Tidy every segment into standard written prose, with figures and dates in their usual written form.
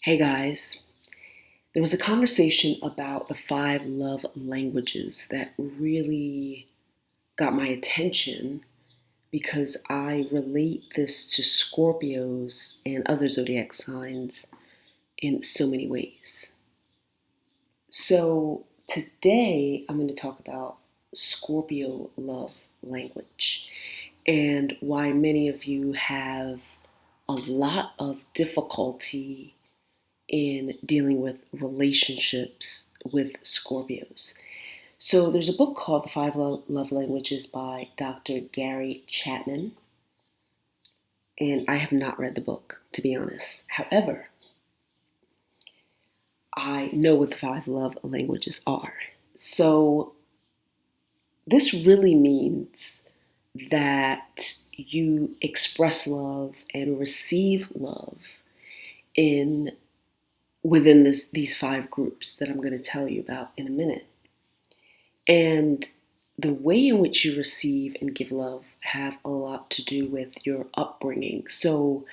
Hey guys, there was a conversation about the five love languages that really got my attention because I relate this to Scorpios and other zodiac signs in so many ways. So today I'm going to talk about Scorpio love language and why many of you have a lot of difficulty in dealing with relationships with Scorpios. So there's a book called The Five Love Languages by Dr. Gary Chapman, and I have not read the book, to be honest. However, I know what the five love languages are. So this really means that you express love and receive love in within these five groups that I'm going to tell you about in a minute. And the way in which you receive and give love have a lot to do with your upbringing. So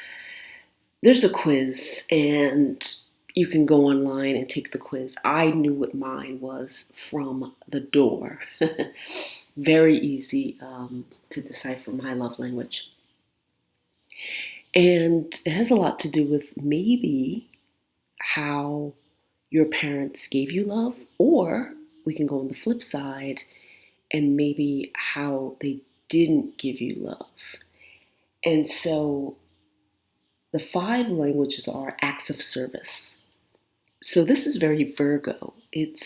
there's a quiz and you can go online and take the quiz. I knew what mine was from the door. Very easy to decipher my love language. And it has a lot to do with maybe how your parents gave you love, or we can go on the flip side and maybe how they didn't give you love. And so the five languages are acts of service. So this is very Virgo. It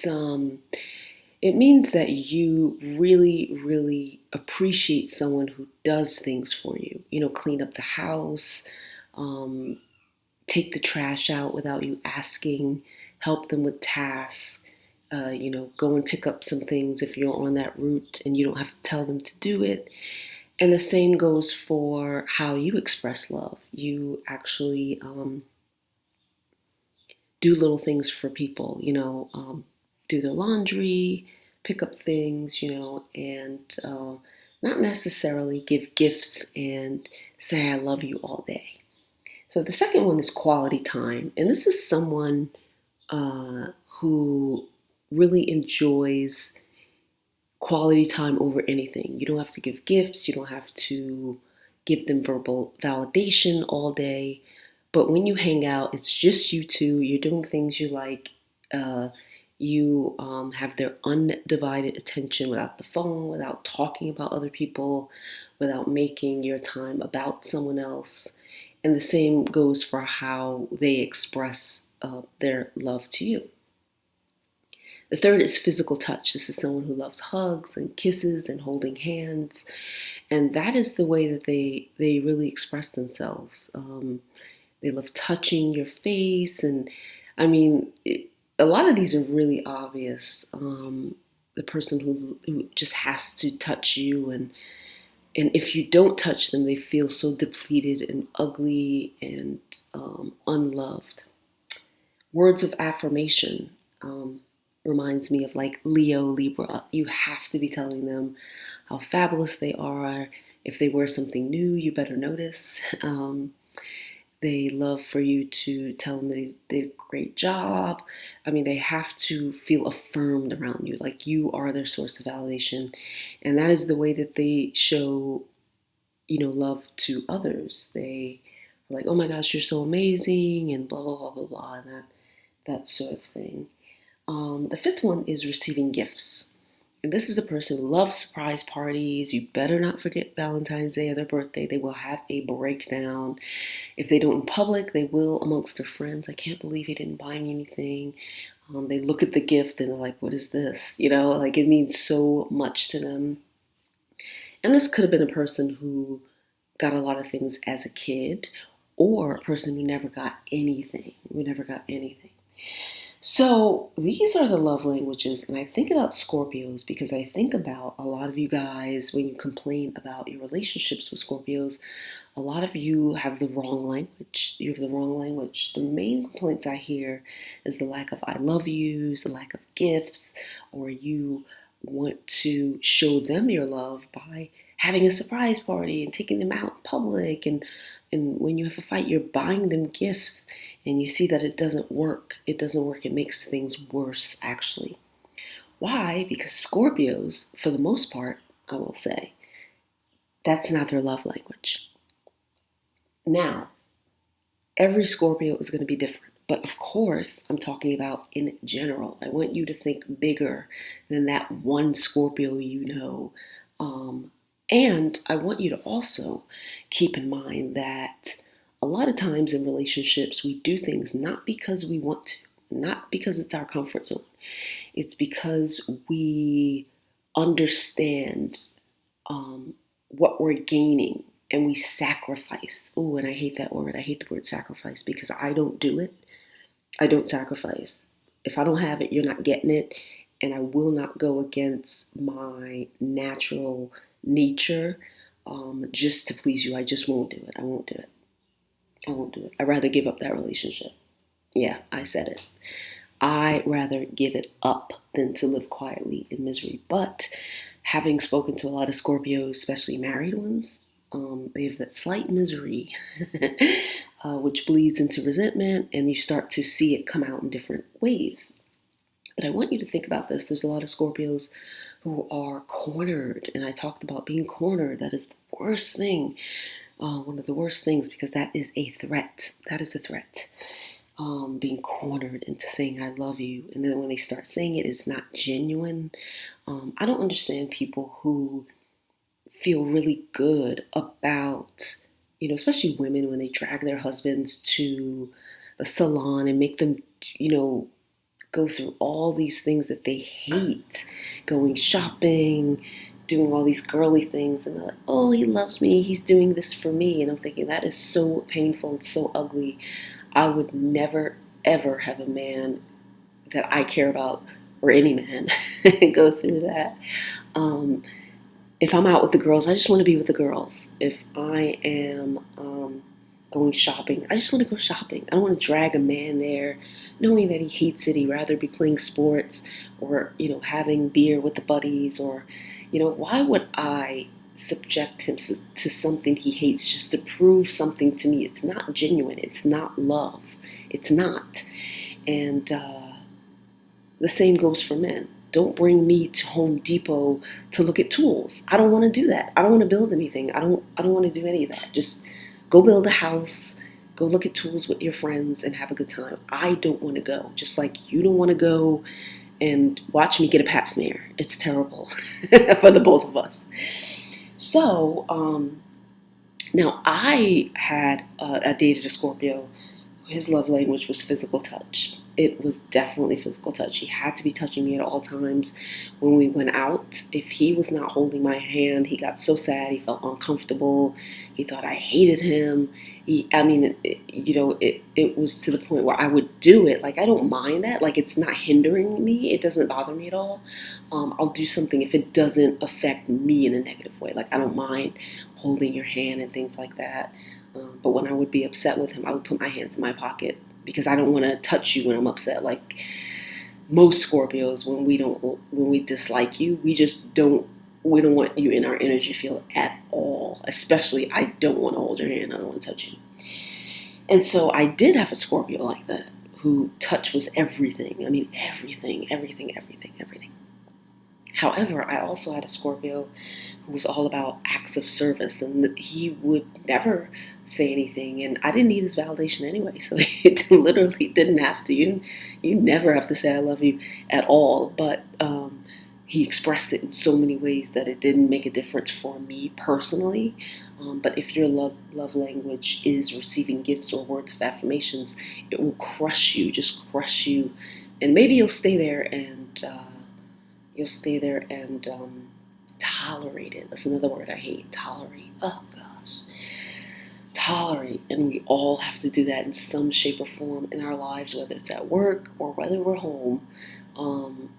means that you really appreciate someone who does things for you. You know, clean up the house, take the trash out without you asking, help them with tasks, go and pick up some things if you're on that route and you don't have to tell them to do it. And the same goes for how you express love. You actually do little things for people, do their laundry, pick up things, and not necessarily give gifts and say, I love you all day. So the second one is quality time. And this is someone who really enjoys quality time over anything. You don't have to give gifts. You don't have to give them verbal validation all day. But when you hang out, it's just you two. You're doing things you like. You have their undivided attention without the phone, without talking about other people, without making your time about someone else. And the same goes for how they express their love to you. The third is physical touch. This is someone who loves hugs and kisses and holding hands. And that is the way that they really express themselves. They love touching your face. And I mean, a lot of these are really obvious. The person who just has to touch you. And if you don't touch them, they feel so depleted and ugly and unloved. Words of affirmation. Reminds me of like Leo, Libra. You have to be telling them how fabulous they are. If they wear something new, you better notice. They love for you to tell them they did a great job. I mean, they have to feel affirmed around you, like you are their source of validation. And that is the way that they show, love to others. They are like, oh my gosh, you're so amazing, and blah, blah, blah, blah, blah, and that sort of thing. The fifth one is receiving gifts. And this is a person who loves surprise parties. You better not forget Valentine's Day or their birthday. They will have a breakdown. If they don't in public, they will amongst their friends. I can't believe he didn't buy me anything. They look at the gift and they're like, what is this? Like it means so much to them. And this could have been a person who got a lot of things as a kid, or a person who never got anything, So these are the love languages, and I think about Scorpios because I think about a lot of you guys when you complain about your relationships with Scorpios. A lot of you have the wrong language. You have the wrong language. The main complaints I hear is the lack of I love yous, the lack of gifts, or you want to show them your love by having a surprise party and taking them out in public, and when you have a fight, you're buying them gifts. and you see that it doesn't work. It doesn't work. It makes things worse, actually. Why? Because Scorpios, for the most part, I will say, that's not their love language. Now, every Scorpio is going to be different. But of course, I'm talking about in general. I want you to think bigger than that one Scorpio you know. And I want you to also keep in mind that a lot of times in relationships, we do things not because we want to, not because it's our comfort zone. It's because we understand what we're gaining and we sacrifice. Oh, and I hate that word. I hate the word sacrifice because I don't do it. I don't sacrifice. If I don't have it, you're not getting it. And I will not go against my natural nature just to please you. I just won't do it. I won't do it. I won't do it. I'd rather give up that relationship. Yeah, I said it. I'd rather give it up than to live quietly in misery. But having spoken to a lot of Scorpios, especially married ones, they have that slight misery, which bleeds into resentment, and you start to see it come out in different ways. But I want you to think about this. There's a lot of Scorpios who are cornered, and I talked about being cornered. That is the worst thing, one of the worst things, because that is a threat. That is a threat. Being cornered into saying I love you, and then when they start saying it, it's not genuine. I don't understand people who feel really good about, especially women, when they drag their husbands to the salon and make them, go through all these things that they hate, going shopping, doing all these girly things, and they're like, oh, he loves me, he's doing this for me. And I'm thinking, that is so painful and so ugly. I would never, ever have a man that I care about, or any man, go through that. If I'm out with the girls, I just want to be with the girls. If I am going shopping, I just want to go shopping. I don't want to drag a man there knowing that he hates it. He'd rather be playing sports or, having beer with the buddies, or, why would I subject him to something he hates just to prove something to me? It's not genuine. It's not love. It's not. And the same goes for men. Don't bring me to Home Depot to look at tools. I don't want to do that. I don't want to build anything. I don't want to do any of that. Just go build a house, go look at tools with your friends and have a good time. I don't want to go. Just like you don't want to go and watch me get a pap smear. It's terrible for the both of us. So, now I dated a Scorpio. His love language was physical touch. It was definitely physical touch. He had to be touching me at all times. When we went out, if he was not holding my hand, he got so sad. He felt uncomfortable. He thought I hated him. It was to the point where I would do it. Like, I don't mind that. Like, it's not hindering me. It doesn't bother me at all. I'll do something if it doesn't affect me in a negative way. Like, I don't mind holding your hand and things like that. But when I would be upset with him, I would put my hands in my pocket because I don't want to touch you when I'm upset. Like most Scorpios, when we dislike you, we don't want you in our energy field at all. Especially, I don't want to hold your hand. I don't want to touch you. And so I did have a Scorpio like that, who touch was everything. I mean, everything. However, I also had a Scorpio who was all about acts of service, and he would never say anything, and I didn't need his validation anyway, so it literally didn't have to. You never have to say I love you at all, but he expressed it in so many ways that it didn't make a difference for me personally. But if your love language is receiving gifts or words of affirmations, it will crush you, just crush you, and maybe you'll stay there and tolerate it. That's another word I hate. Tolerate. Oh gosh. Tolerate. And we all have to do that in some shape or form in our lives, whether it's at work or whether we're home.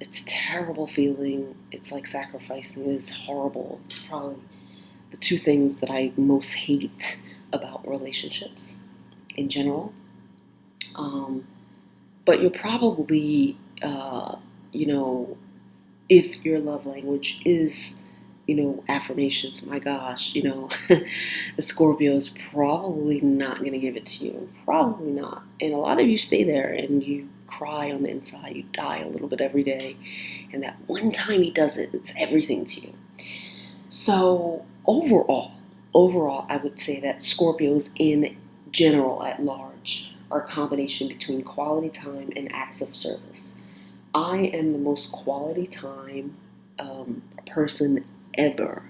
It's a terrible feeling. It's like sacrificing. It is horrible. It's probably the two things that I most hate about relationships in general. But you're probably, if your love language is, affirmations. My gosh, the Scorpio is probably not going to give it to you. Probably not. And a lot of you stay there and you cry on the inside. You die a little bit every day. And that one time he does it, it's everything to you. So overall, I would say that Scorpios in general at large are a combination between quality time and acts of service. I am the most quality time person ever.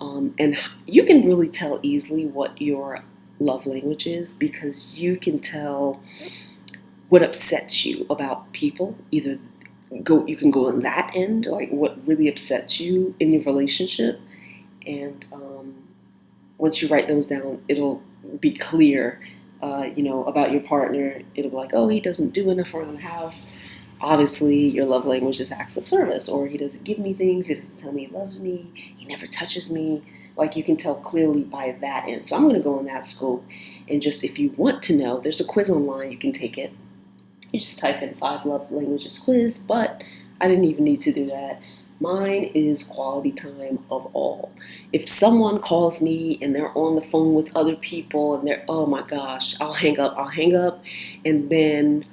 And you can really tell easily what your love language is because you can tell what upsets you about people. You can go on that end, like what really upsets you in your relationship. And once you write those down, it'll be clear, about your partner. It'll be like, oh, he doesn't do enough around the house. Obviously, your love language is acts of service, or he doesn't give me things, he doesn't tell me he loves me, he never touches me. Like, you can tell clearly by that end. So I'm going to go on that scope. And just if you want to know, there's a quiz online, you can take it. You just type in 5 love languages quiz, but I didn't even need to do that. Mine is quality time of all. If someone calls me and they're on the phone with other people and they're, oh my gosh, I'll hang up, and then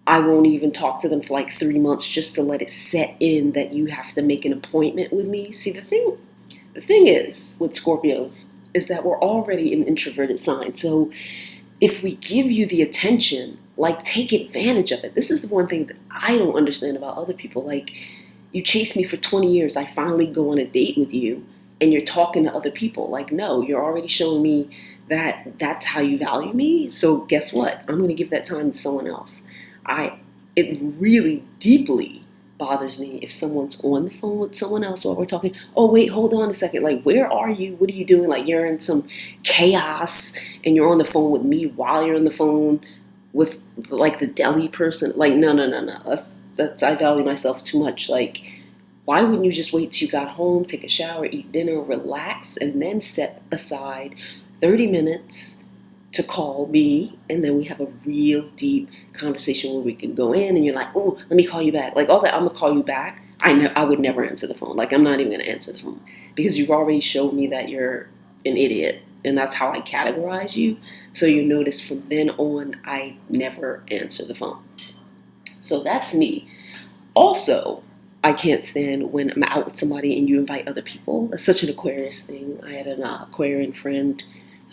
I won't even talk to them for like 3 months just to let it set in that you have to make an appointment with me. See, the thing is with Scorpios is that we're already an introverted sign. So if we give you the attention, like, take advantage of it. This is the one thing that I don't understand about other people. Like, you chase me for 20 years. I finally go on a date with you and you're talking to other people. Like, no, you're already showing me that that's how you value me. So guess what? I'm going to give that time to someone else. It really deeply bothers me if someone's on the phone with someone else while we're talking. Oh, wait, hold on a second. Like, where are you? What are you doing? Like, you're in some chaos and you're on the phone with me while you're on the phone with, like, the deli person. Like, no. That's I value myself too much. Like, why wouldn't you just wait till you got home, take a shower, eat dinner, relax, and then set aside 30 minutes to call me, and then we have a real deep conversation where we can go in and you're like, oh, let me call you back. Like, all that, I'm going to call you back. I would never answer the phone. Like, I'm not even going to answer the phone because you've already showed me that you're an idiot, and that's how I categorize you. So you notice from then on, I never answer the phone. So that's me. Also, I can't stand when I'm out with somebody and you invite other people. That's such an Aquarius thing. I had an Aquarian friend.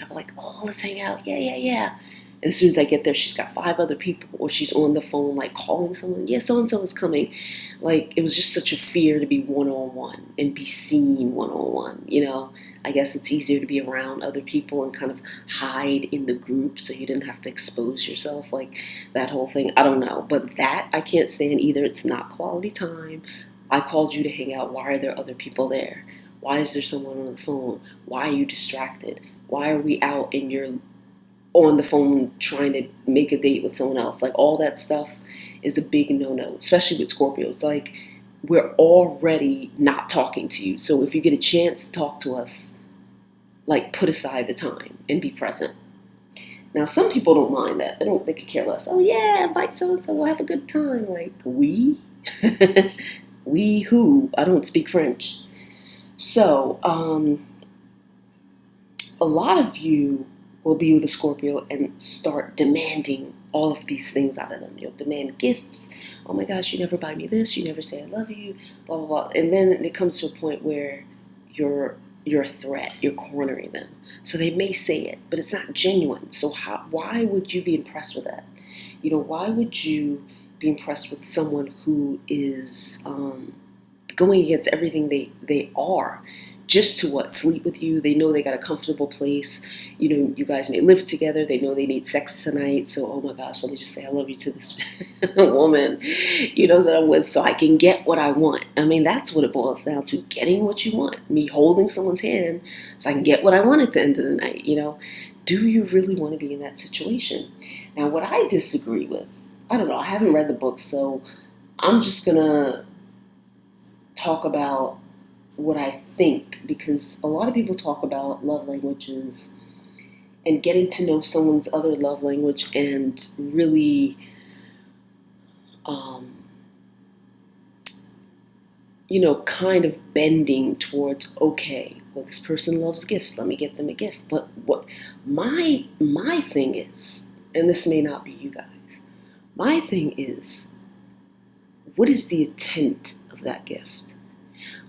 I'm like, oh, let's hang out. Yeah. And as soon as I get there, she's got 5 other people, or she's on the phone, like, calling someone. Yeah, so-and-so is coming. Like, it was just such a fear to be one-on-one and be seen one-on-one, I guess it's easier to be around other people and kind of hide in the group so you didn't have to expose yourself, like that whole thing. I don't know. But that I can't stand either. It's not quality time. I called you to hang out. Why are there other people there? Why is there someone on the phone? Why are you distracted? Why are we out and you're on the phone trying to make a date with someone else? Like, all that stuff is a big no-no, especially with Scorpios. Like, we're already not talking to you. So if you get a chance to talk to us, like, put aside the time and be present. Now, some people don't mind that. They could care less. Oh, yeah, invite so-and-so, we'll have a good time. Like, we? We who? I don't speak French. So, a lot of you will be with a Scorpio and start demanding all of these things out of them. You'll demand gifts. Oh my gosh, you never buy me this. You never say I love you. Blah, blah, blah. And then it comes to a point where you're a threat. You're cornering them. So they may say it, but it's not genuine. So why would you be impressed with that? Why would you be impressed with someone who is going against everything they are? Just to sleep with you. They know they got a comfortable place. You guys may live together. They know they need sex tonight. So, oh my gosh, let me just say I love you to this woman, that I'm with, so I can get what I want. I mean, that's what it boils down to, getting what you want. Me holding someone's hand so I can get what I want at the end of the night, Do you really want to be in that situation? Now, what I disagree with, I don't know, I haven't read the book, so I'm just going to talk about what I think, because a lot of people talk about love languages and getting to know someone's other love language and really, kind of bending towards, okay, well, this person loves gifts, let me get them a gift. But what my thing is, and this may not be you guys, my thing is, what is the intent of that gift?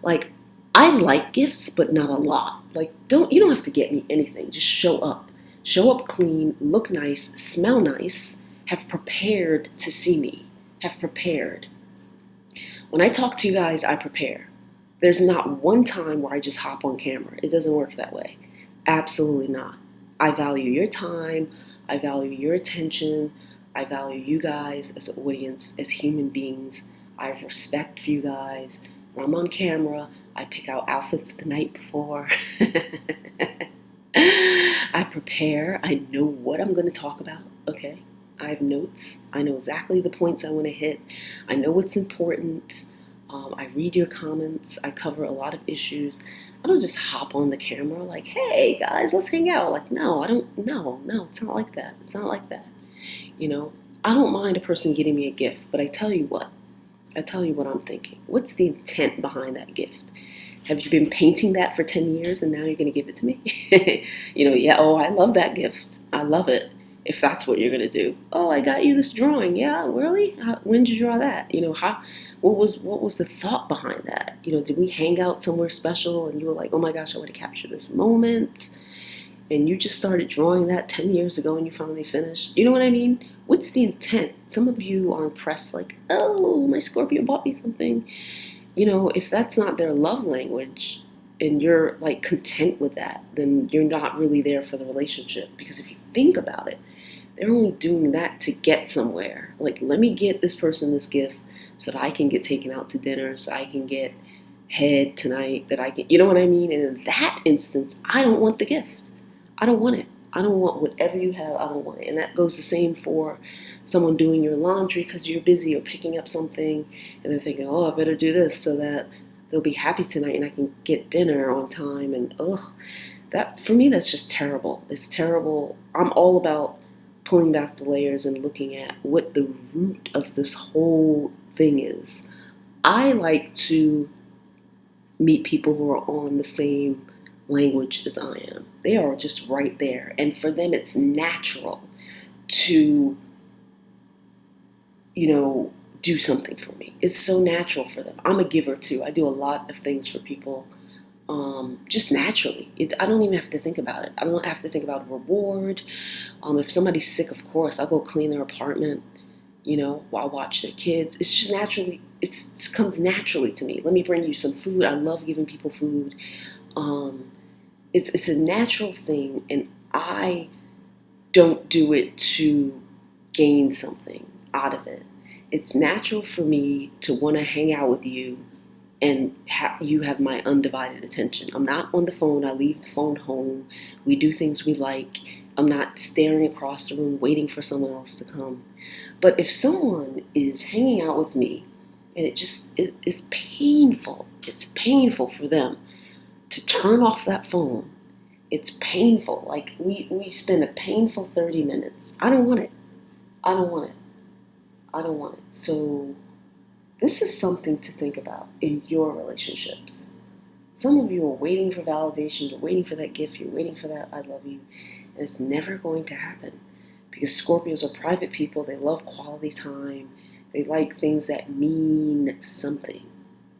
Like, I like gifts, but not a lot. Like, you don't have to get me anything. Just show up. Show up clean, look nice, smell nice, have prepared to see me. Have prepared. When I talk to you guys, I prepare. There's not one time where I just hop on camera. It doesn't work that way. Absolutely not. I value your time. I value your attention. I value you guys as an audience, as human beings. I have respect for you guys. When I'm on camera, I pick out outfits the night before. I prepare. I know what I'm going to talk about, okay? I have notes. I know exactly the points I want to hit. I know what's important. I read your comments. I cover a lot of issues. I don't just hop on the camera like, hey, guys, let's hang out. Like, no, I don't. No, it's not like that. It's not like that. I don't mind a person getting me a gift, but I tell you what I'm thinking. What's the intent behind that gift? Have you been painting that for 10 years and now you're going to give it to me? Yeah, oh, I love that gift. I love it. If that's what you're going to do. Oh, I got you this drawing. Yeah, really? When did you draw that? What was the thought behind that? Did we hang out somewhere special and you were like, oh my gosh, I want to capture this moment? And you just started drawing that 10 years ago and you finally finished. You know what I mean? What's the intent? Some of you are impressed like, oh, my Scorpio bought me something. If that's not their love language and you're like content with that, then you're not really there for the relationship. Because if you think about it, they're only doing that to get somewhere. Like, let me get this person this gift so that I can get taken out to dinner, so I can get head tonight, that I can, you know what I mean? And in that instance, I don't want the gift. I don't want it. I don't want whatever you have. I don't want it. And that goes the same for someone doing your laundry because you're busy or picking up something and they're thinking, oh, I better do this so that they'll be happy tonight and I can get dinner on time. And that, for me, that's just terrible. It's terrible. I'm all about pulling back the layers and looking at what the root of this whole thing is. I like to meet people who are on the same language as I am. They are just right there. And for them, it's natural to, do something for me. It's so natural for them. I'm a giver too. I do a lot of things for people just naturally. I don't even have to think about it. I don't have to think about a reward. If somebody's sick, of course, I'll go clean their apartment, while I watch their kids. It's just naturally, it comes naturally to me. Let me bring you some food. I love giving people food. It's a natural thing, and I don't do it to gain something out of it. It's natural for me to want to hang out with you and you have my undivided attention. I'm not on the phone. I leave the phone home. We do things we like. I'm not staring across the room waiting for someone else to come. But if someone is hanging out with me and it's painful, it's painful for them to turn off that phone. It's painful. Like we spend a painful 30 minutes. I don't want it. I don't want it. I don't want it. So this is something to think about in your relationships. Some of you are waiting for validation. You're waiting for that gift. You're waiting for that I love you. And it's never going to happen. Because Scorpios are private people. They love quality time. They like things that mean something.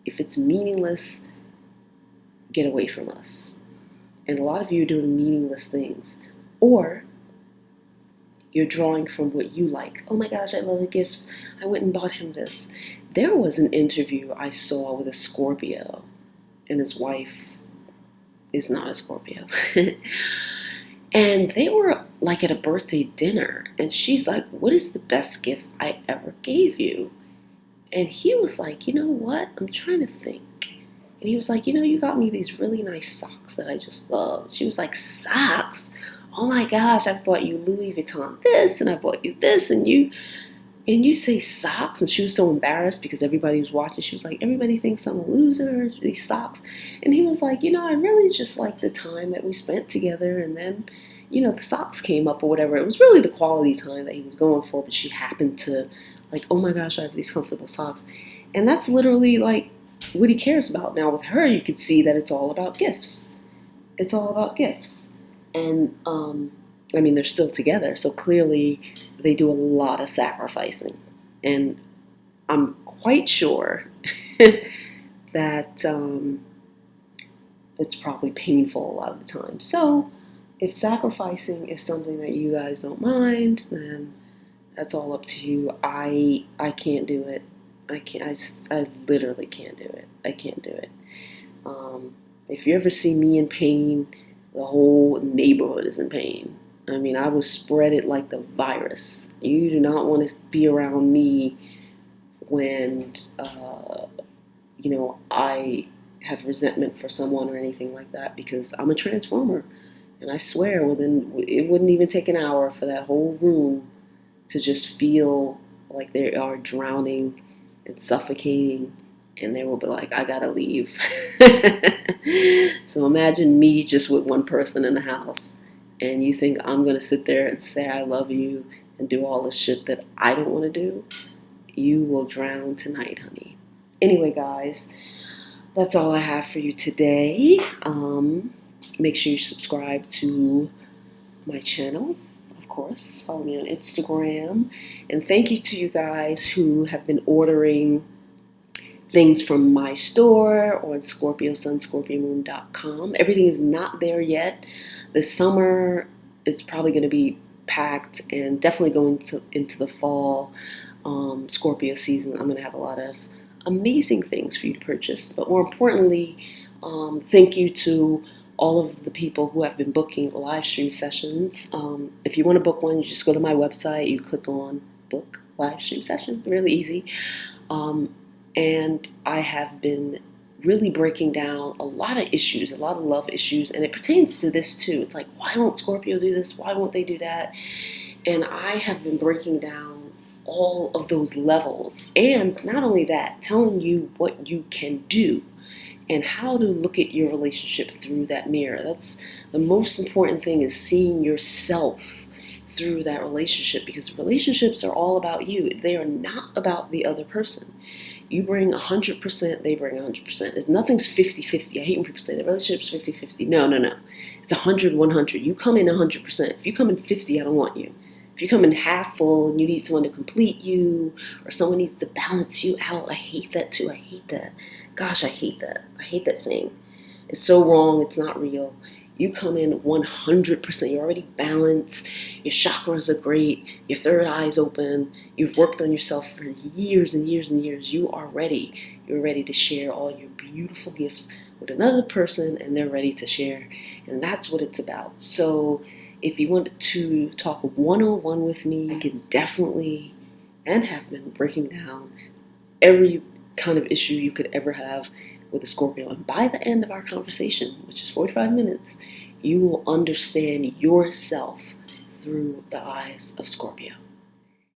If it's meaningless, get away from us. And a lot of you are doing meaningless things. Or you're drawing from what you like. Oh my gosh, I love the gifts. I went and bought him this. There was an interview I saw with a Scorpio, and his wife is not a Scorpio. And they were like at a birthday dinner, and she's like, what is the best gift I ever gave you? And he was like, you know what? I'm trying to think. And he was like, you got me these really nice socks that I just love. She was like, socks? Oh my gosh, I've bought you Louis Vuitton this, and I bought you this, and you say socks? And she was so embarrassed because everybody was watching. She was like, everybody thinks I'm a loser, these socks. And he was like, I really just like the time that we spent together. And then, the socks came up or whatever. It was really the quality time that he was going for, but she happened to like, oh my gosh, I have these comfortable socks. And that's literally like what he cares about. Now with her, you could see that it's all about gifts. It's all about gifts. And I mean, they're still together, so clearly they do a lot of sacrificing. And I'm quite sure that it's probably painful a lot of the time. So if sacrificing is something that you guys don't mind, then that's all up to you. I can't do it. I can't. I literally can't do it. I can't do it. If you ever see me in pain, the whole neighborhood is in pain. I mean, I will spread it like the virus. You do not want to be around me when, I have resentment for someone or anything like that, because I'm a transformer. And I swear, it wouldn't even take an hour for that whole room to just feel like they are drowning and suffocating, and they will be like, I gotta leave. So imagine me just with one person in the house, and you think I'm gonna sit there and say I love you and do all the shit that I don't want to do? You will drown tonight, honey. Anyway, guys, that's all I have for you today. Make sure you subscribe to my channel. Of course, follow me on Instagram. And thank you to you guys who have been ordering things from my store or at ScorpioSunScorpioMoon.com. Everything is not there yet. This summer it's probably going to be packed, and definitely going into the fall Scorpio season, I'm going to have a lot of amazing things for you to purchase. But more importantly, thank you to all of the people who have been booking live stream sessions. If you want to book one, you just go to my website, you click on book live stream session, really easy. And I have been really breaking down a lot of issues, a lot of love issues, and it pertains to this too. It's like, why won't Scorpio do this? Why won't they do that? And I have been breaking down all of those levels, and not only that, telling you what you can do and how to look at your relationship through that mirror. That's the most important thing, is seeing yourself through that relationship, because relationships are all about you. They are not about the other person. You bring 100%, they bring 100%. Nothing's 50-50. I hate when people say the relationship's 50-50. No. It's 100-100. You come in 100%. If you come in 50, I don't want you. If you come in half full and you need someone to complete you, or someone needs to balance you out, I hate that too. I hate that. Gosh, I hate that. I hate that saying. It's so wrong. It's not real. You come in 100%. You're already balanced. Your chakras are great. Your third eye is open. You've worked on yourself for years and years and years. You are ready. You're ready to share all your beautiful gifts with another person, and they're ready to share. And that's what it's about. So if you wanted to talk one-on-one with me, I can definitely, and have been, breaking down every kind of issue you could ever have with a Scorpio. And by the end of our conversation, which is 45 minutes, you will understand yourself through the eyes of Scorpio.